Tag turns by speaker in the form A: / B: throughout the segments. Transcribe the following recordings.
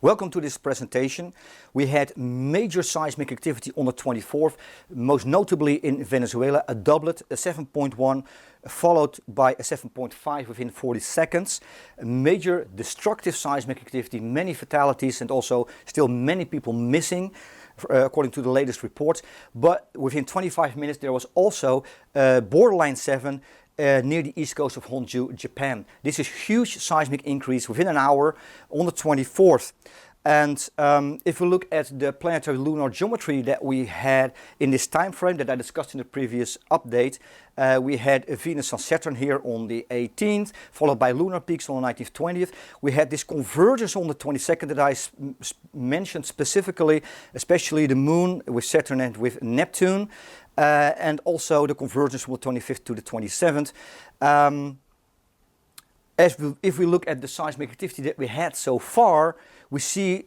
A: Welcome to this presentation. We had major seismic activity on the 24th, most notably in Venezuela, a doublet, a 7.1, followed by a 7.5 within 40 seconds. A major destructive seismic activity, many fatalities and also still many people missing, according to the latest reports. But within 25 minutes there was also borderline 7 near the east coast of Honshu, Japan. This is huge seismic increase within an hour on the 24th. And if we look at the planetary lunar geometry that we had in this time frame that I discussed in the previous update, we had Venus and Saturn here on the 18th, followed by lunar peaks on the 19th, 20th. We had this convergence on the 22nd that I mentioned specifically, especially the moon with Saturn and with Neptune. And also the convergence from the 25th to the 27th. If we look at the seismic activity that we had so far, we see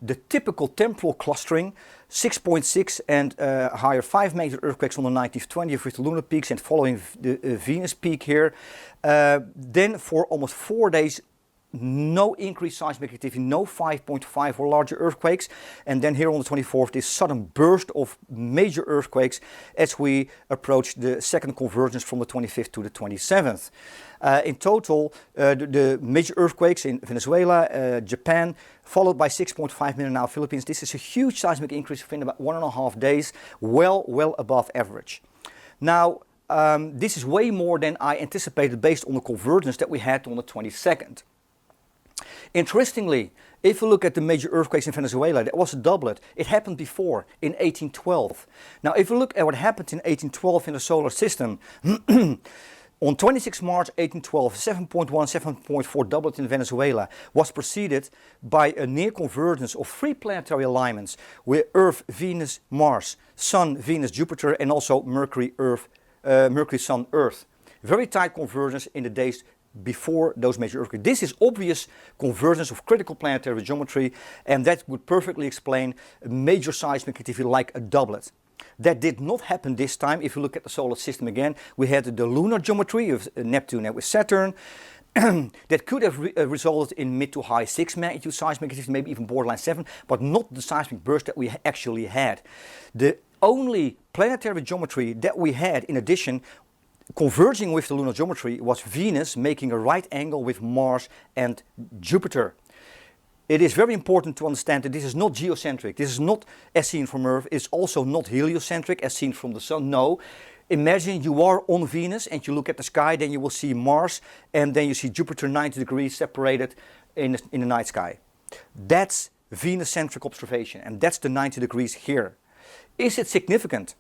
A: the typical temporal clustering, 6.6 and higher 5 major earthquakes on the 19th, 20th with the lunar peaks and following the Venus peak here. Then for almost 4 days, no increased seismic activity, no 5.5 or larger earthquakes, and then here on the 24th this sudden burst of major earthquakes as we approach the second convergence from the 25th to the 27th. In total, the major earthquakes in Venezuela, Japan, followed by 6.5 million now Philippines. This is a huge seismic increase within about 1.5 days, well above average. Now, this is way more than I anticipated based on the convergence that we had on the 22nd. Interestingly, if we look at the major earthquakes in Venezuela, that was a doublet. It happened before in 1812. Now, if we look at what happened in 1812 in the solar system, on 26 March 1812, 7.1, 7.4 doublet in Venezuela was preceded by a near convergence of 3 planetary alignments with Earth, Venus, Mars, Sun, Venus, Jupiter, and also Mercury, Sun, Earth. Very tight convergence in the days before those major earthquakes. This is obvious convergence of critical planetary geometry, and that would perfectly explain a major seismic activity like a doublet. That did not happen this time. If you look at the solar system again, we had the lunar geometry of Neptune and with Saturn that could have resulted in mid to high 6 magnitude seismic activity, maybe even borderline 7, but not the seismic burst that we actually had. The only planetary geometry that we had in addition converging with the lunar geometry was Venus making a right angle with Mars and Jupiter. It is very important to understand that this is not geocentric. This is not as seen from Earth. It's also not heliocentric as seen from the Sun. No. Imagine you are on Venus and you look at the sky, then you will see Mars and then you see Jupiter 90 degrees separated in the night sky. That's Venus-centric observation, and that's the 90 degrees here. Is it significant?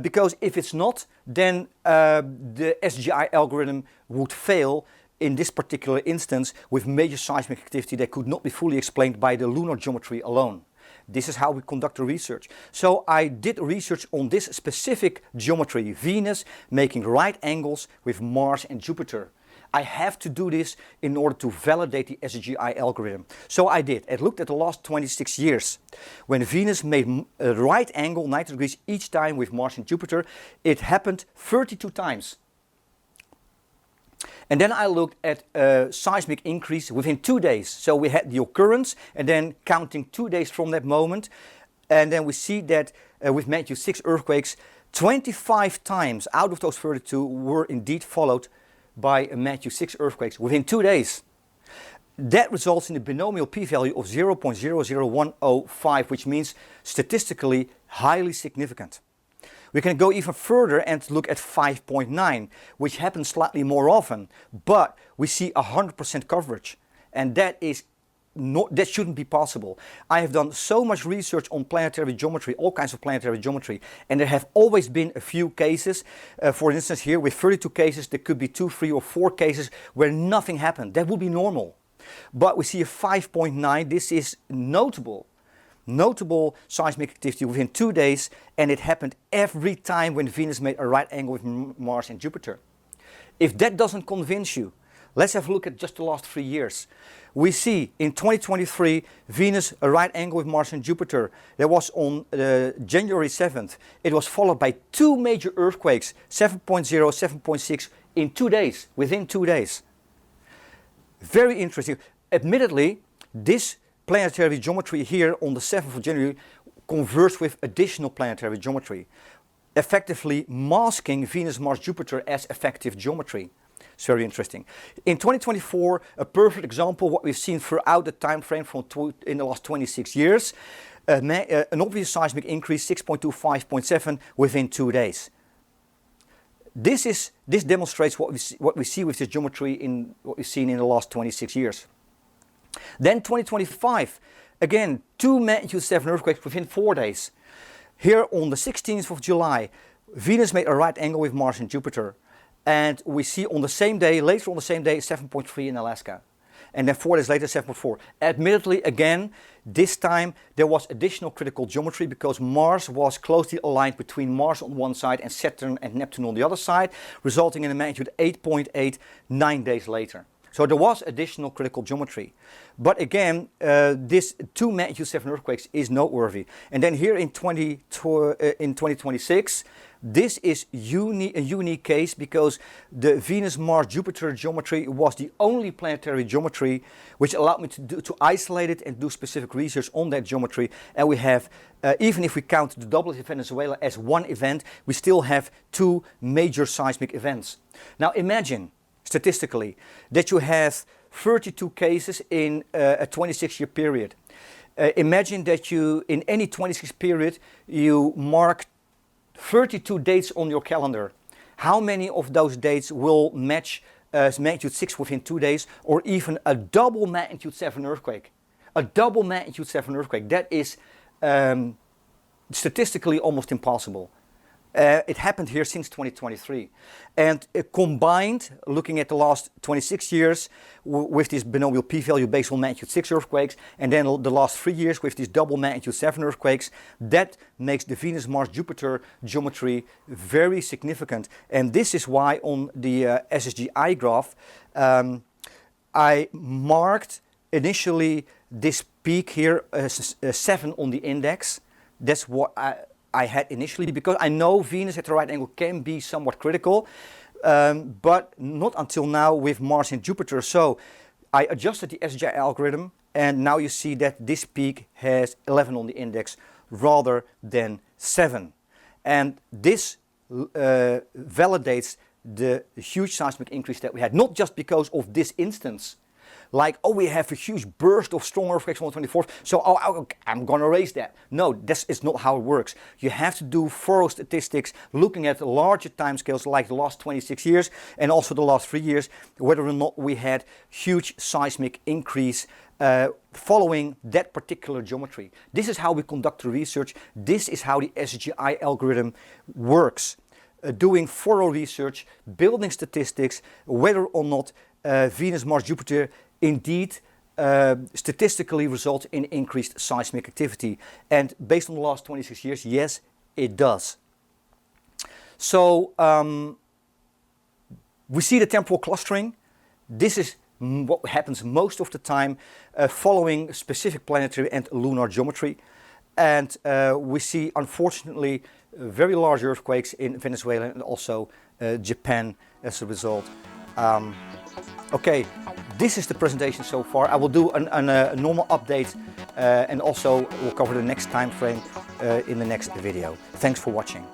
A: Because if it's not, then the Ssgi algorithm would fail in this particular instance with major seismic activity that could not be fully explained by the lunar geometry alone. This is how we conduct the research. So I did research on this specific geometry, Venus making right angles with Mars and Jupiter. I have to do this in order to validate the Ssgi algorithm. So I did. I looked at the last 26 years. When Venus made a right angle, 90 degrees each time with Mars and Jupiter, it happened 32 times. And then I looked at a seismic increase within 2 days. So we had the occurrence and then counting 2 days from that moment. And then we see that with magnitude 6 earthquakes, 25 times out of those 32 were indeed followed by a magnitude 6 earthquakes within 2 days. That results in a binomial p-value of 0.00105, which means statistically highly significant. We can go even further and look at 5.9, which happens slightly more often, but we see 100% coverage, and that shouldn't be possible. I have done so much research on planetary geometry, all kinds of planetary geometry, and there have always been a few cases. For instance, here with 32 cases, there could be 2, 3, or 4 cases where nothing happened. That would be normal. But we see a 5.9. This is notable seismic activity within 2 days, and it happened every time when Venus made a right angle with Mars and Jupiter. If that doesn't convince you, let's have a look at just the last 3 years. We see in 2023 Venus a right angle with Mars and Jupiter. That was on January 7th. It was followed by 2 major earthquakes, 7.0, 7.6 in 2 days, within 2 days. Very interesting. Admittedly, this planetary geometry here on the 7th of January converged with additional planetary geometry, effectively masking Venus, Mars, Jupiter as effective geometry. It's very interesting. In 2024, a perfect example of what we've seen throughout the time frame in the last 26 years, an obvious seismic increase 6.2, 5.7 within 2 days. This demonstrates what we see with this geometry in what we've seen in the last 26 years. Then 2025, again, 2 magnitude 7 earthquakes within 4 days. Here on the 16th of July, Venus made a right angle with Mars and Jupiter. And we see on the same day, later on the same day, 7.3 in Alaska. And then 4 days later, 7.4. Admittedly, again, this time there was additional critical geometry because Mars was closely aligned between Mars on one side and Saturn and Neptune on the other side, resulting in a magnitude 8.8 9 days later. So there was additional critical geometry. But again, this 2 magnitude 7 earthquakes is noteworthy. And then here in 2026, this is a unique case because the Venus-Mars-Jupiter geometry was the only planetary geometry which allowed me to isolate it and do specific research on that geometry. And we have, even if we count the doublet in Venezuela as one event, we still have 2 major seismic events. Now imagine, statistically, that you have 32 cases in a 26-year period. Imagine that you, in any 26 period, you mark 32 dates on your calendar. How many of those dates will match magnitude 6 within 2 days, or even a double magnitude 7 earthquake? A double magnitude 7 earthquake, that is statistically almost impossible. It happened here since 2023. And combined, looking at the last 26 years with this binomial p-value based on magnitude 6 earthquakes, and then the last 3 years with these double magnitude 7 earthquakes, that makes the Venus-Mars-Jupiter geometry very significant. And this is why on the Ssgi graph, I marked initially this peak here, 7 on the index. That's what I had initially, because I know Venus at the right angle can be somewhat critical, but not until now with Mars and Jupiter. So I adjusted the Ssgi algorithm, and now you see that this peak has 11 on the index rather than 7. And this validates the huge seismic increase that we had, not just because of this instance, like, oh, we have a huge burst of strong earthquakes on the 24th, so I'm going to raise that. No, this is not how it works. You have to do thorough statistics, looking at larger timescales like the last 26 years and also the last 3 years, whether or not we had huge seismic increase following that particular geometry. This is how we conduct the research. This is how the Ssgi algorithm works. Doing thorough research, building statistics, whether or not Venus, Mars, Jupiter indeed statistically results in increased seismic activity. And based on the last 26 years, yes, it does. So we see the temporal clustering. This is what happens most of the time following specific planetary and lunar geometry. And we see, unfortunately, very large earthquakes in Venezuela and also Japan as a result. Okay, this is the presentation so far. I will do a normal update and also we'll cover the next time frame in the next video. Thanks for watching.